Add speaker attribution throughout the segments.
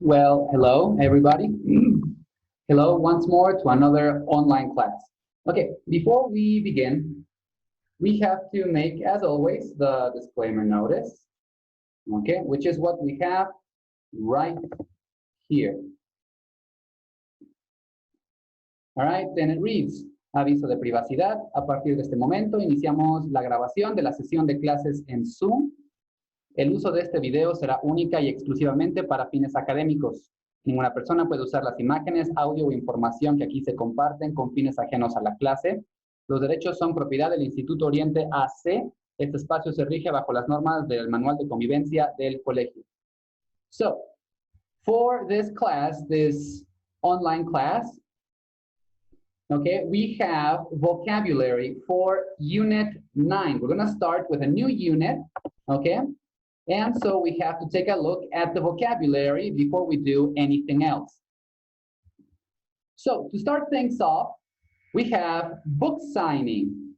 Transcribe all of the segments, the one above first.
Speaker 1: Well, hello, everybody. Hello once more to another online class. Okay, before we begin, we have to make, as always, the disclaimer notice, okay, which is what we have right here. All right, then it reads, aviso de privacidad. A partir de este momento iniciamos la grabación de la sesión de clases en Zoom. El uso de este video será única y exclusivamente para fines académicos. Ninguna persona puede usar las imágenes, audio o información que aquí se comparten con fines ajenos a la clase. Los derechos son propiedad del Instituto Oriente AC. Este espacio se rige bajo las normas del Manual de Convivencia del Colegio. So, for this class, this online class, okay, we have vocabulary for Unit 9. We're going to start with a new unit, okay? And so we have to take a look at the vocabulary before we do anything else. So to start things off, we have book signing.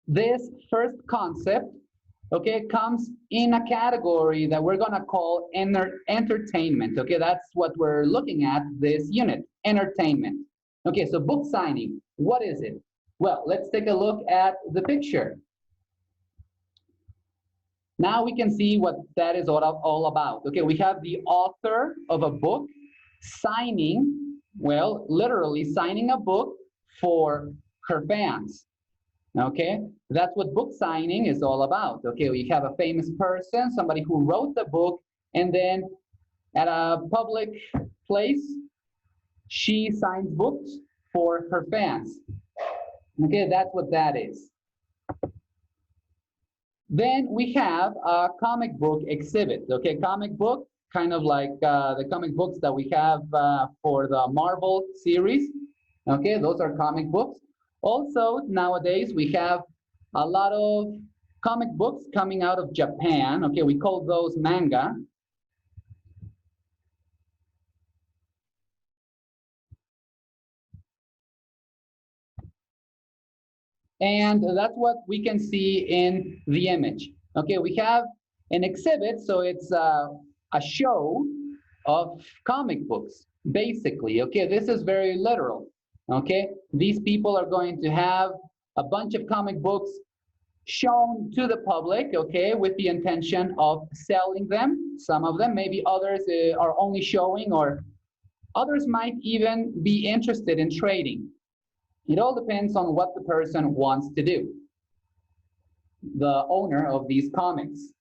Speaker 1: This first concept, okay, comes in a category that we're going to call entertainment. Okay, that's what we're looking at this unit, entertainment. Okay, so book signing, what is it? Well, let's take a look at the picture. Now we can see what that is all about. Okay, we have the author of a book signing, well, literally signing a book for her fans. Okay, that's what book signing is all about. Okay, we have a famous person, somebody who wrote the book, and then at a public place, she signs books for her fans. Okay, that's what that is. Then we have a comic book exhibit. Okay, comic book, kind of like the comic books that we have for the Marvel series. Okay, those are comic books. Also, nowadays, we have a lot of comic books coming out of Japan. Okay, we call those manga. And that's what we can see in the image. Okay, we have an exhibit, so it's a show of comic books, basically. Okay, this is very literal. Okay, these people are going to have a bunch of comic books shown to the public, okay, with the intention of selling them. Some of them, maybe others are only showing, or others might even be interested in trading. It all depends on what the person wants to do, the owner of these comics.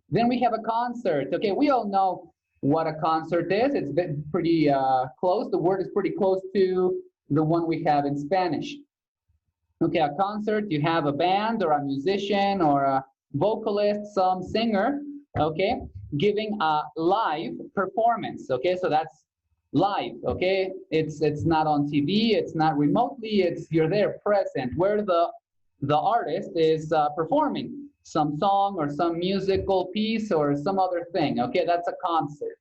Speaker 1: Then we have a concert. Okay, we all know what a concert is. It's been pretty close. The word is pretty close to the one we have in Spanish. Okay, a concert, you have a band or a musician or a vocalist, some singer, okay, giving a live performance. Okay, so that's live. Okay, it's not on TV, it's not remotely, it's you're there present where the artist is performing some song or some musical piece or some other thing. Okay, that's a concert.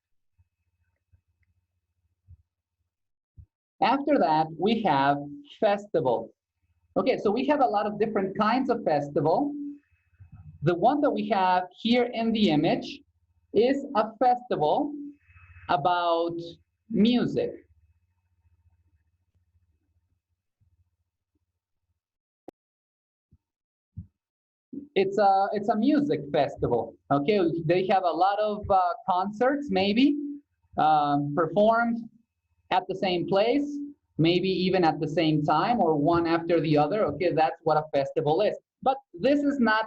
Speaker 1: After that, we have festival. Okay, so we have a lot of different kinds of festival. The one that we have here in the image is a festival about music. It's a music festival. Okay, they have a lot of concerts, maybe performed at the same place, maybe even at the same time or one after the other. Okay, that's what a festival is. But this is not,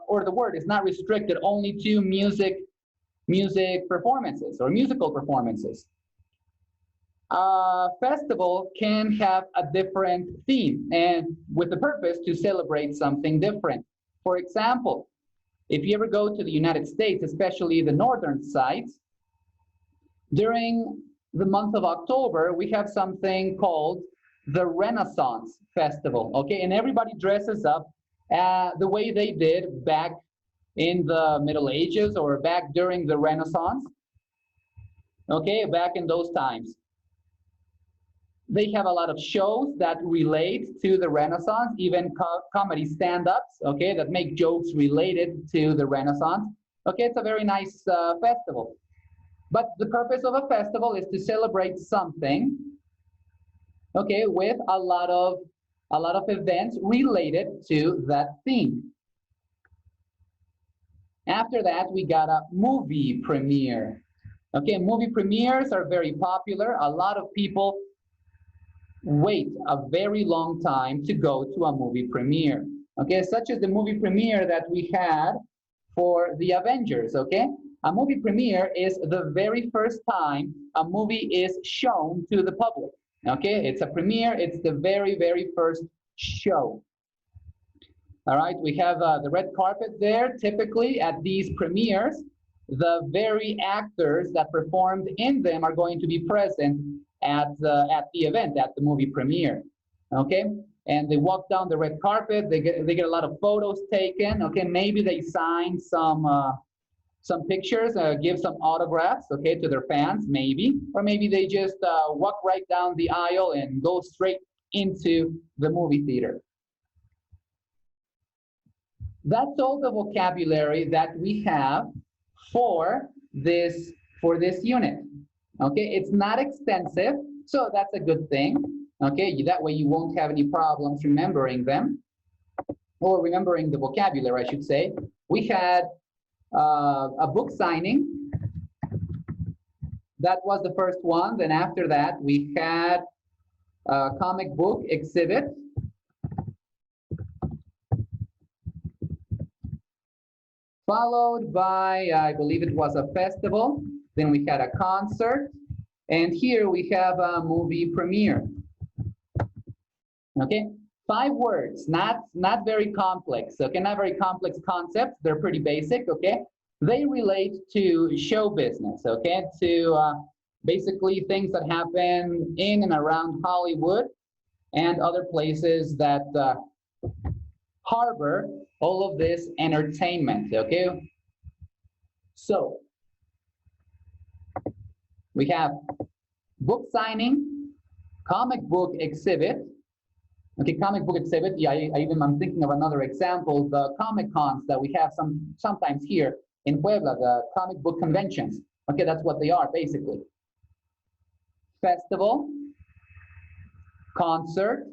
Speaker 1: or the word is not restricted only to music performances or musical performances. A festival can have a different theme and with the purpose to celebrate something different. For example, if you ever go to the United States, especially the northern sides, during the month of October, we have something called the Renaissance Festival, okay? And everybody dresses up the way they did back in the Middle Ages or back during the Renaissance, okay, back in those times. They have a lot of shows that relate to the Renaissance, even comedy stand-ups, okay, that make jokes related to the Renaissance. Okay, it's a very nice festival. But the purpose of a festival is to celebrate something, okay, with a lot of events related to that theme. After that, we got a movie premiere. Okay, movie premieres are very popular. A lot of people wait a very long time to go to a movie premiere. Okay, such as the movie premiere that we had for the Avengers. Okay, a movie premiere is the very first time a movie is shown to the public. Okay, it's a premiere, it's the very first show. All right, we have the red carpet there. Typically at these premieres, the very actors that performed in them are going to be present at the event, at the movie premiere. Okay, and they walk down the red carpet. They get a lot of photos taken. Okay, maybe they sign some pictures, give some autographs, okay, to their fans, maybe, or maybe they just walk right down the aisle and go straight into the movie theater. That's all the vocabulary that we have for this unit. Okay, it's not extensive, so that's a good thing. Okay, that way you won't have any problems remembering them, or remembering the vocabulary, I should say. We had a book signing. That was the first one. Then after that, we had a comic book exhibit. Followed by, I believe it was a festival. Then we had a concert. And here we have a movie premiere. Okay, 5 words, not very complex. Okay, not very complex concepts. They're pretty basic. Okay, they relate to show business. Okay, to basically things that happen in and around Hollywood and other places that harbor all of this entertainment. Okay, so we have book signing, comic book exhibit. Okay, comic book exhibit. Yeah, I'm thinking of another example. The Comic Cons that we have sometimes here in Puebla, the comic book conventions. Okay, that's what they are basically. Festival, concert,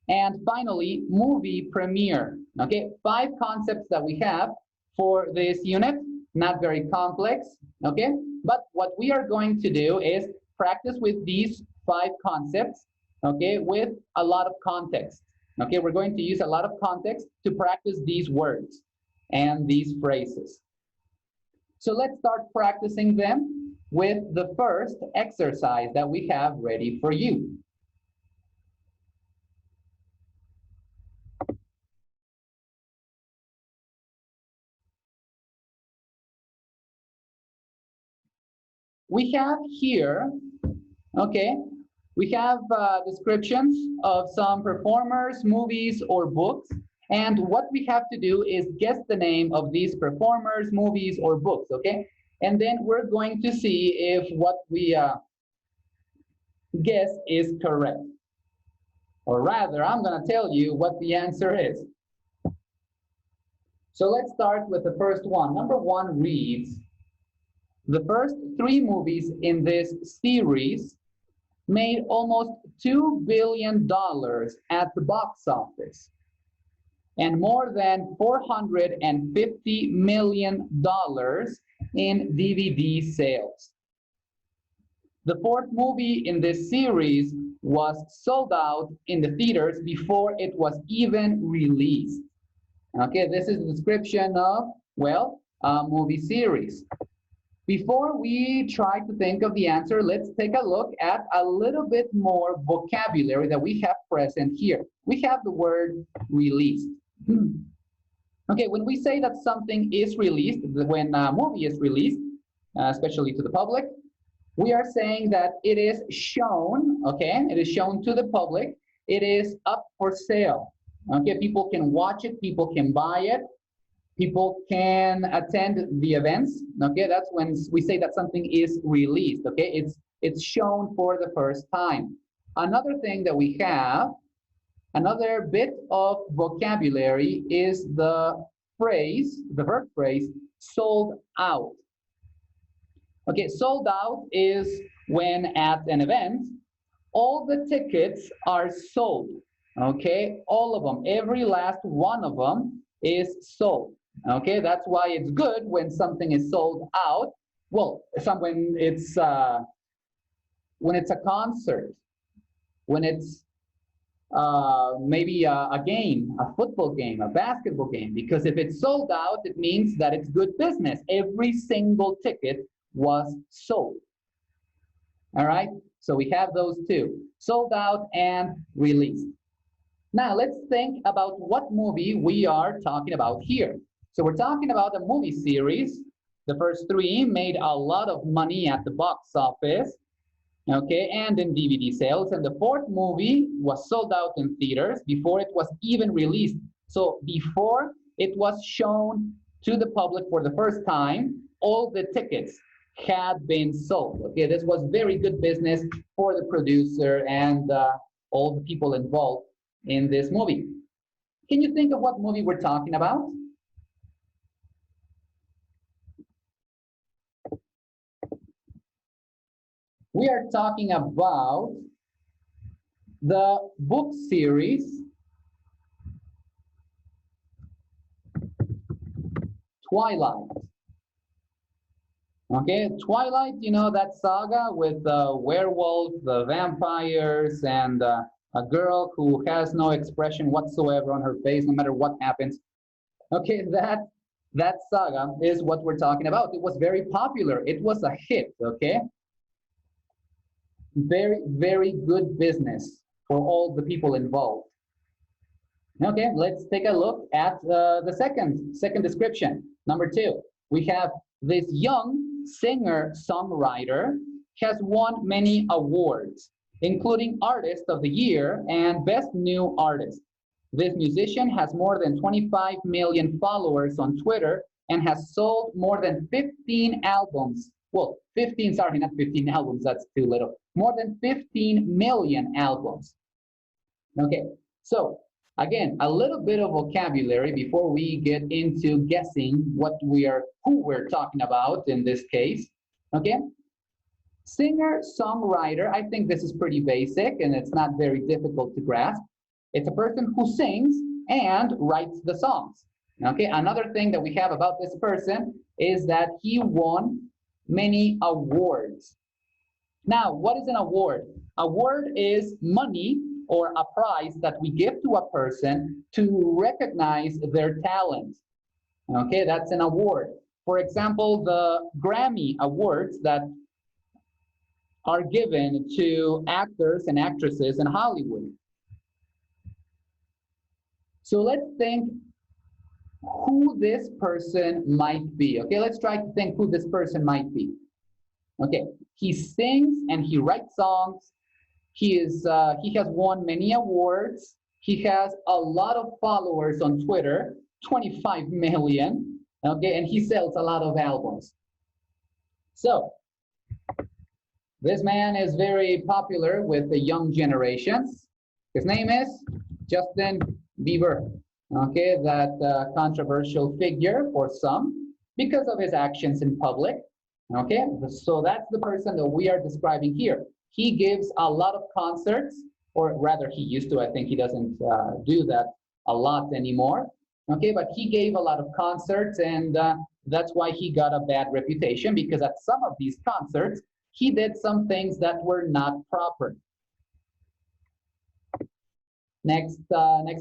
Speaker 1: and finally, movie premiere. Okay, 5 concepts that we have for this unit. Not very complex. Okay, but what we are going to do is practice with these 5 concepts. Okay, with a lot of context. Okay, we're going to use a lot of context to practice these words and these phrases. So let's start practicing them with the first exercise that we have ready for you. We have here, okay, we have descriptions of some performers, movies, or books. And what we have to do is guess the name of these performers, movies, or books, okay? And then we're going to see if what we guess is correct. Or rather, I'm going to tell you what the answer is. So let's start with the first one. Number 1 reads, the first 3 movies in this series made almost $2 billion at the box office and more than $450 million in DVD sales. The 4th movie in this series was sold out in the theaters before it was even released. Okay, this is the description of, well, a movie series. Before we try to think of the answer, let's take a look at a little bit more vocabulary that we have present here. We have the word released. Okay, when we say that something is released, when a movie is released, especially to the public, we are saying that it is shown, okay? It is shown to the public. It is up for sale. Okay, people can watch it, people can buy it. People can attend the events. Okay, that's when we say that something is released. Okay, it's shown for the first time. Another thing that we have, another bit of vocabulary is the phrase, the verb phrase, sold out. Okay, sold out is when at an event, all the tickets are sold. Okay, all of them, every last one of them is sold. Okay, that's why it's good when something is sold out. Well, when it's a concert, when it's maybe a game, a football game, a basketball game, because if it's sold out, it means that it's good business. Every single ticket was sold. All right, so we have those two, sold out and released. Now let's think about what movie we are talking about here. So we're talking about a movie series. The first three made a lot of money at the box office, okay, and in DVD sales. And the fourth movie was sold out in theaters before it was even released. So before it was shown to the public for the first time, all the tickets had been sold. Okay, this was very good business for the producer and all the people involved in this movie. Can you think of what movie we're talking about? We are talking about the book series Twilight. Okay, Twilight, you know that saga with the werewolf, the vampires, and a girl who has no expression whatsoever on her face, no matter what happens. Okay, that saga is what we're talking about. It was very popular. It was a hit, okay? Very, very good business for all the people involved. Okay, let's take a look at the second description. Number 2, we have this young singer-songwriter has won many awards, including Artist of the Year and Best New Artist. This musician has more than 25 million followers on Twitter and has sold more than 15 albums. Well, 15, sorry, not 15 albums, that's too little. More than 15 million albums. Okay, so again, a little bit of vocabulary before we get into guessing who we're talking about in this case. Okay, singer, songwriter, I think this is pretty basic and it's not very difficult to grasp. It's a person who sings and writes the songs. Okay, another thing that we have about this person is that he won many awards. Now, what is an award? Award is money or a prize that we give to a person to recognize their talent. Okay, that's an award. For example, the Grammy Awards that are given to actors and actresses in Hollywood. So let's think who this person might be. Okay, let's try to think who this person might be. Okay, he sings and he writes songs. He has won many awards. He has a lot of followers on Twitter, 25 million. Okay, and he sells a lot of albums. So this man is very popular with the young generations. His name is Justin Bieber. Okay, that controversial figure for some because of his actions in public. Okay, so that's the person that we are describing here. He gives a lot of concerts, or rather he used to. I think he doesn't do that a lot anymore. Okay, but he gave a lot of concerts, and that's why he got a bad reputation, because at some of these concerts, he did some things that were not proper. Next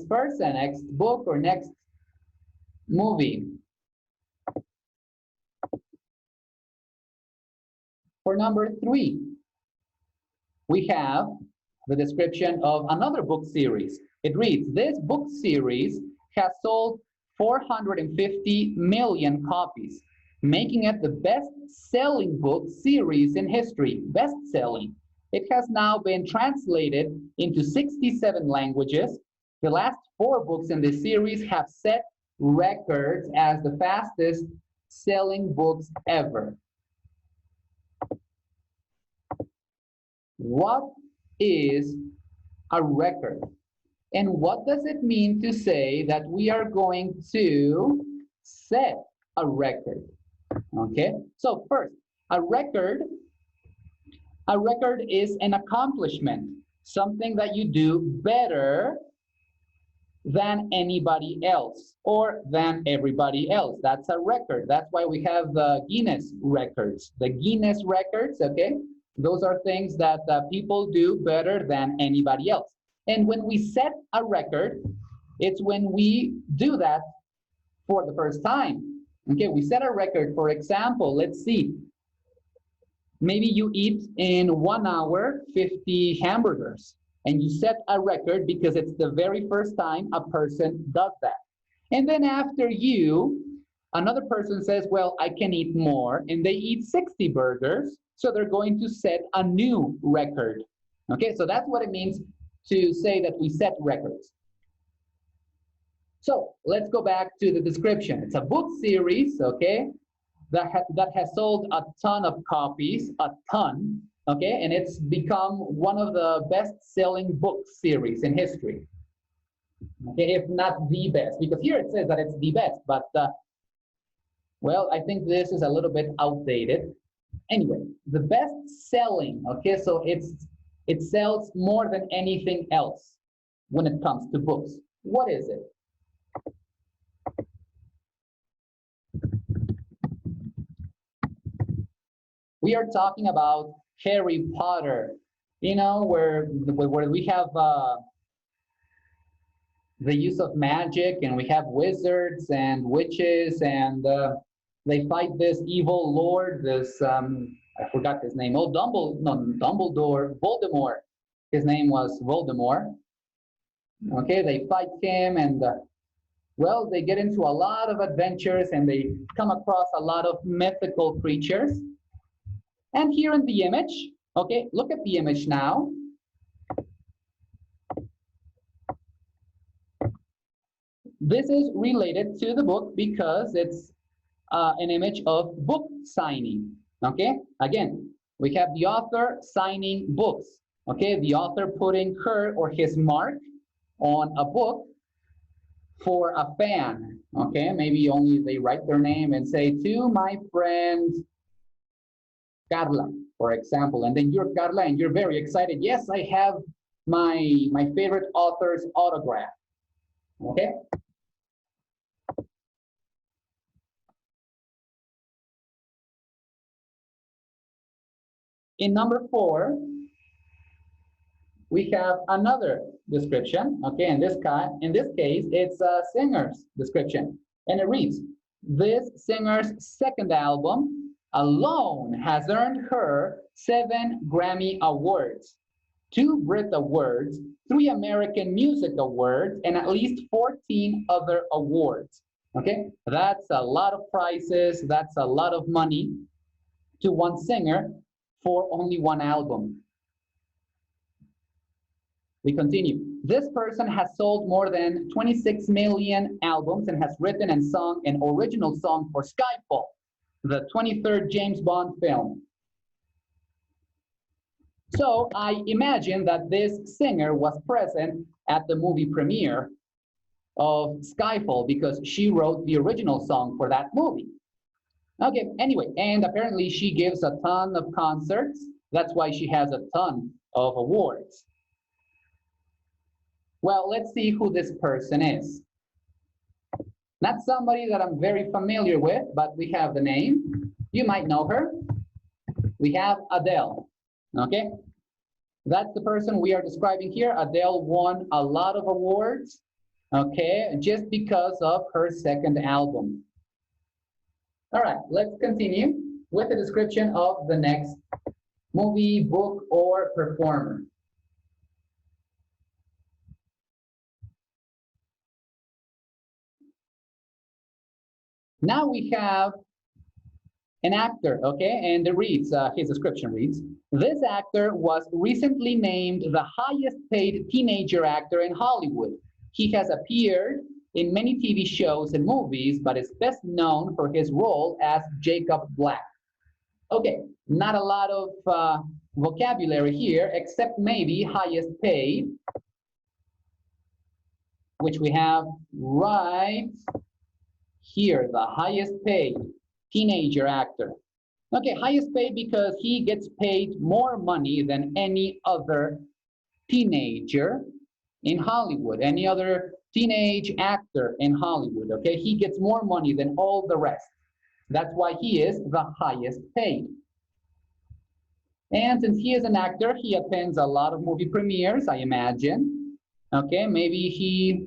Speaker 1: person, next book, or next movie. For number 3, we have the description of another book series. It reads, this book series has sold 450 million copies, making it the best-selling book series in history. Best-selling. It has now been translated into 67 languages. The last 4 books in this series have set records as the fastest-selling books ever. What is a record? And what does it mean to say that we are going to set a record. Okay, so first, a record is an accomplishment, something that you do better than anybody else or than everybody else. That's a record. That's why we have the Guinness records. The Guinness records, okay? Those are things that people do better than anybody else. And when we set a record, it's when we do that for the first time. Okay, we set a record. For example, let's see. Maybe you eat in 1 hour 50 hamburgers, and you set a record because it's the very first time a person does that. And then after you, another person says, well, I can eat more, and they eat 60 burgers, so they're going to set a new record. Okay, so that's what it means to say that we set records. So let's go back to the description. It's a book series, okay, that has sold a ton of copies, a ton, okay, and it's become one of the best-selling book series in history, okay, if not the best, because here it says that it's the best, but, well, I think this is a little bit outdated. Anyway, the best-selling, okay, so it sells more than anything else when it comes to books. What is it? We are talking about Harry Potter, you know, where we have the use of magic, and we have wizards and witches, and they fight this evil lord, this, I forgot his name, oh, Dumbledore, Voldemort. His name was Voldemort. Okay, they fight him, and well, they get into a lot of adventures, and they come across a lot of mythical creatures. And here in the image, okay, look at the image now. This is related to the book because it's an image of book signing, okay? Again, we have the author signing books, okay? The author putting her or his mark on a book for a fan, okay? Maybe only they write their name and say, to my friend Carla, for example, and then you're Carla and you're very excited. Yes, I have my favorite author's autograph, okay? In number 4, we have another description, okay? In this case, it's a singer's description, and it reads, this singer's second album alone has earned her 7 Grammy Awards, 2 Brit Awards, 3 American Music Awards, and at least 14 other awards, okay? That's a lot of prizes, that's a lot of money to one singer for only 1 album. We continue. This person has sold more than 26 million albums and has written and sung an original song for Skyfall, the 23rd James Bond film. So I imagine that this singer was present at the movie premiere of Skyfall because she wrote the original song for that movie. Okay, anyway, and apparently she gives a ton of concerts. That's why she has a ton of awards. Well, let's see who this person is. Not somebody that I'm very familiar with, but we have the name. You might know her. We have Adele, okay? That's the person we are describing here. Adele won a lot of awards, okay, just because of her second album. All right, let's continue with the description of the next movie, book, or performer. Now we have an actor, okay, and it reads, his description reads, this actor was recently named the highest paid teenager actor in Hollywood. He has appeared in many TV shows and movies, but is best known for his role as Jacob Black. Okay, not a lot of vocabulary here, except maybe highest paid, which we have right here, the highest paid teenager actor. Okay, highest paid because he gets paid more money than any other teenager in Hollywood, any other teenage actor in Hollywood, okay? He gets more money than all the rest. That's why he is the highest paid. And since he is an actor, he attends a lot of movie premieres, I imagine. Okay, maybe he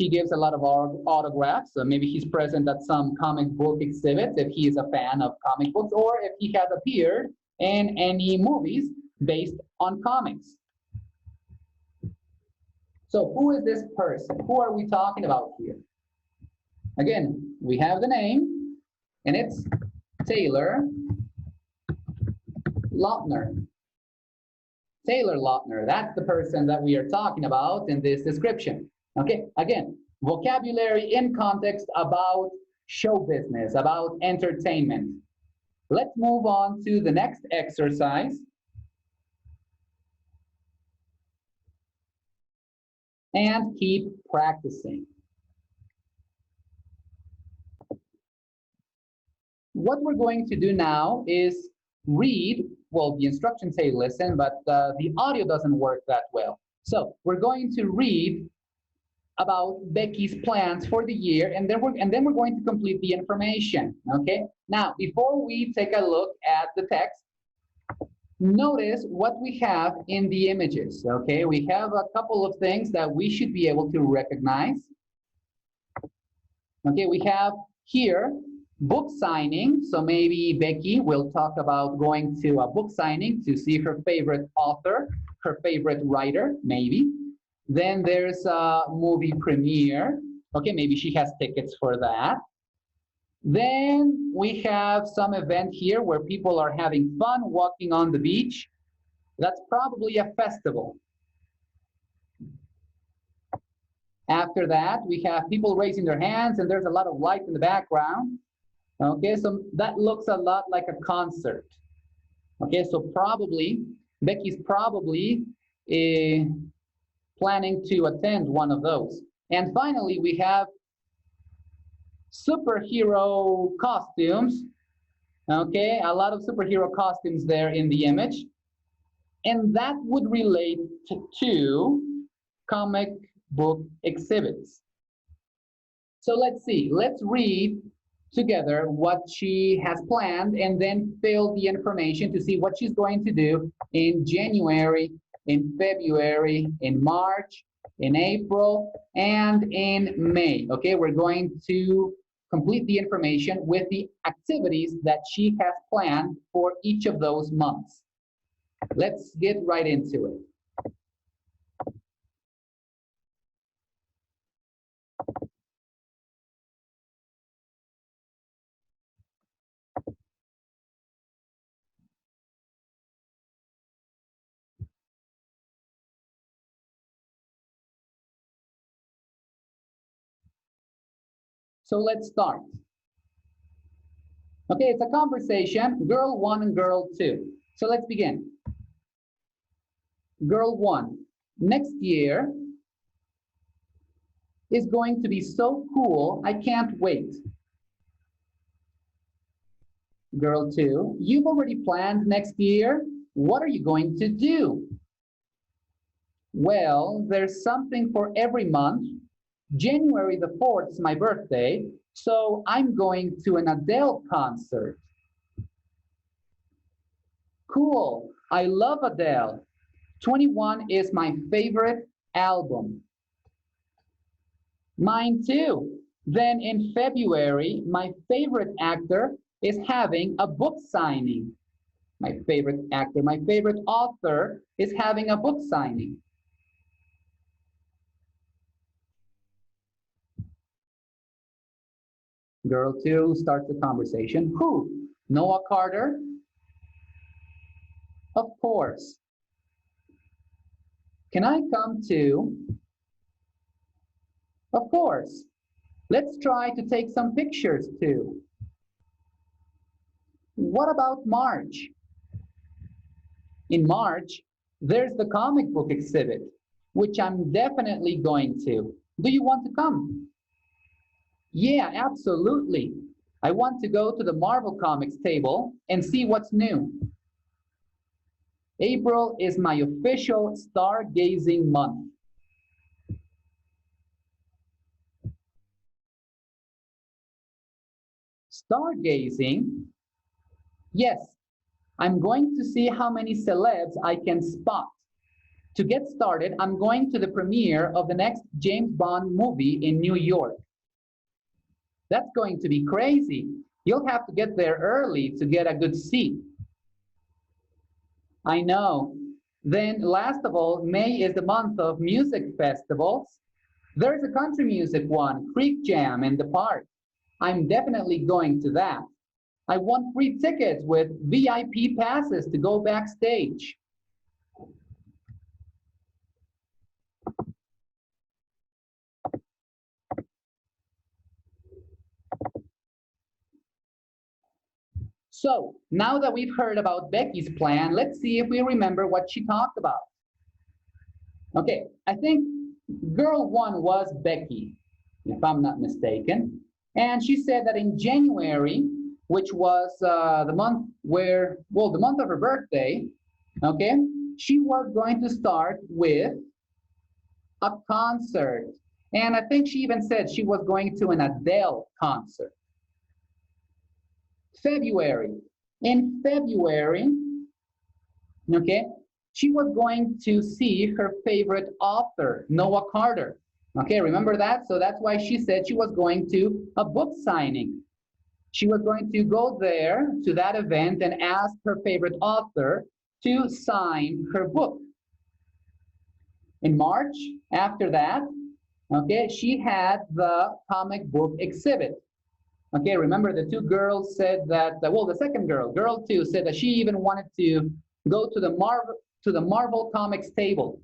Speaker 1: gives a lot of autographs. So maybe he's present at some comic book exhibits if he is a fan of comic books, or if he has appeared in any movies based on comics. So who is this person? Who are we talking about here? Again, we have the name, and it's Taylor Lautner. Taylor Lautner, that's the person that we are talking about in this description. Okay, again, vocabulary in context about show business, about entertainment. Let's move on to the next exercise. And keep practicing. What we're going to do now is read, well, the instructions say listen, but the audio doesn't work that well. So we're going to read about Becky's plans for the year, and then we're going to complete the information, okay? Now, before we take a look at the text, notice what we have in the images, okay? We have a couple of things that we should be able to recognize. Okay, we have here book signing. So maybe Becky will talk about going to a book signing to see her favorite author, her favorite writer, maybe. Then there's a movie premiere. Okay, maybe she has tickets for that. Then we have some event here where people are having fun walking on the beach. That's probably a festival. After that, we have people raising their hands, and there's a lot of light in the background. Okay, so that looks a lot like a concert. Okay, so probably, Becky's probably planning to attend one of those. And finally, we have superhero costumes. Okay, a lot of superhero costumes there in the image. And that would relate to comic book exhibits. So let's see, let's read together what she has planned and then fill the information to see what she's going to do in January, in February, in March, in April, and in May. Okay, we're going to complete the information with the activities that she has planned for each of those months. Let's get right into it. So let's start. Okay, it's a conversation, girl 1 and girl 2. So let's begin. Girl 1, next year is going to be so cool, I can't wait. Girl 2, you've already planned next year? What are you going to do? Well, there's something for every month. January the 4th is my birthday, so I'm going to an Adele concert. Cool, I love Adele. 21 is my favorite album. Mine too. Then in February, my favorite actor is having a book signing. My favorite actor, my favorite author is having a book signing. Girl 2 starts the conversation. Who? Noah Carter? Of course. Can I come too? Of course. Let's try to take some pictures too. What about March? In March, there's the comic book exhibit, which I'm definitely going to. Do you want to come? Yeah, absolutely. I want to go to the Marvel Comics table and see what's new. April is my official stargazing month. Stargazing? Yes, I'm going to see how many celebs I can spot. To get started, I'm going to the premiere of the next James Bond movie in New York. That's going to be crazy. You'll have to get there early to get a good seat. I know. Then last of all, May is the month of music festivals. There's a country music one, Creek Jam in the park. I'm definitely going to that. I want free tickets with VIP passes to go backstage. So now that we've heard about Becky's plan, let's see if we remember what she talked about. Okay, I think girl one was Becky, if I'm not mistaken. And she said that in January, which was the month where, well, the month of her birthday, okay, she was going to start with a concert. And I think she even said she was going to an Adele concert. February. In February, okay, she was going to see her favorite author, Noah Carter. Okay, remember that? So that's why she said she was going to a book signing. She was going to go there to that event and ask her favorite author to sign her book. In March, after that, okay, she had the comic book exhibit. Okay, remember the two girls said that, well, the second girl, girl two, said that she even wanted to go to the Marvel Comics table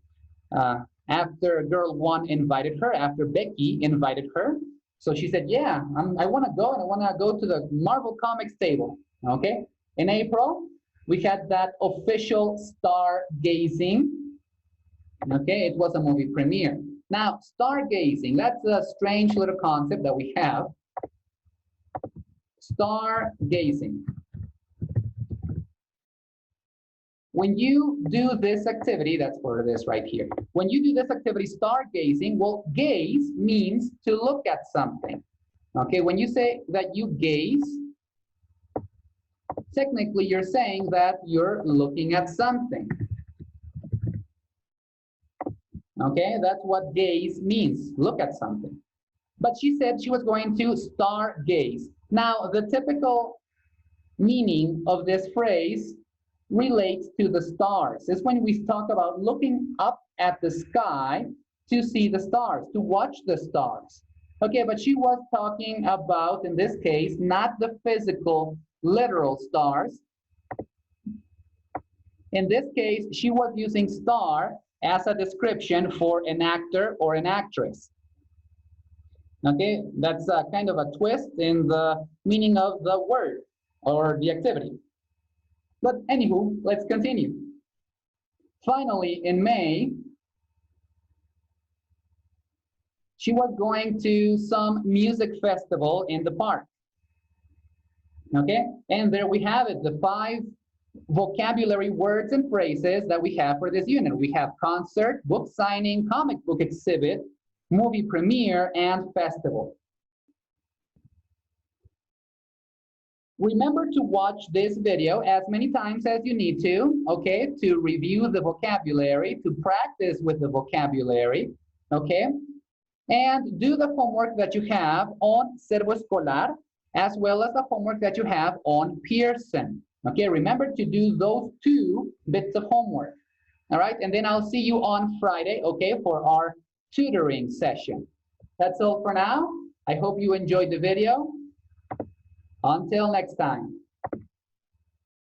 Speaker 1: after girl one invited her, after Becky invited her. So she said, yeah, I want to go and I want to go to the Marvel Comics table. Okay, in April, we had that official stargazing. Okay, it was a movie premiere. Now, stargazing, that's a strange little concept that we have. Stargazing. When you do this activity, that's for this right here. When you do this activity, stargazing, well, gaze means to look at something. Okay, when you say that you gaze, technically you're saying that you're looking at something. Okay, that's what gaze means, look at something. But she said she was going to stargaze. Now, the typical meaning of this phrase relates to the stars. It's when we talk about looking up at the sky to see the stars, to watch the stars. Okay, but she was talking about, in this case, not the physical, literal stars. In this case, she was using star as a description for an actor or an actress. Okay, that's a kind of a twist in the meaning of the word or the activity. But anywho, let's continue. Finally, in May, she was going to some music festival in the park. Okay, and there we have it, the 5 vocabulary words and phrases that we have for this unit. We have concert, book signing, comic book exhibit, movie premiere, and festival. Remember to watch this video as many times as you need to, okay, to review the vocabulary, to practice with the vocabulary, okay, and do the homework that you have on Servo Escolar, as well as the homework that you have on Pearson. Okay, remember to do those 2 bits of homework. All right, and then I'll see you on Friday, okay, for our tutoring session. That's all for now. I hope you enjoyed the video. Until next time.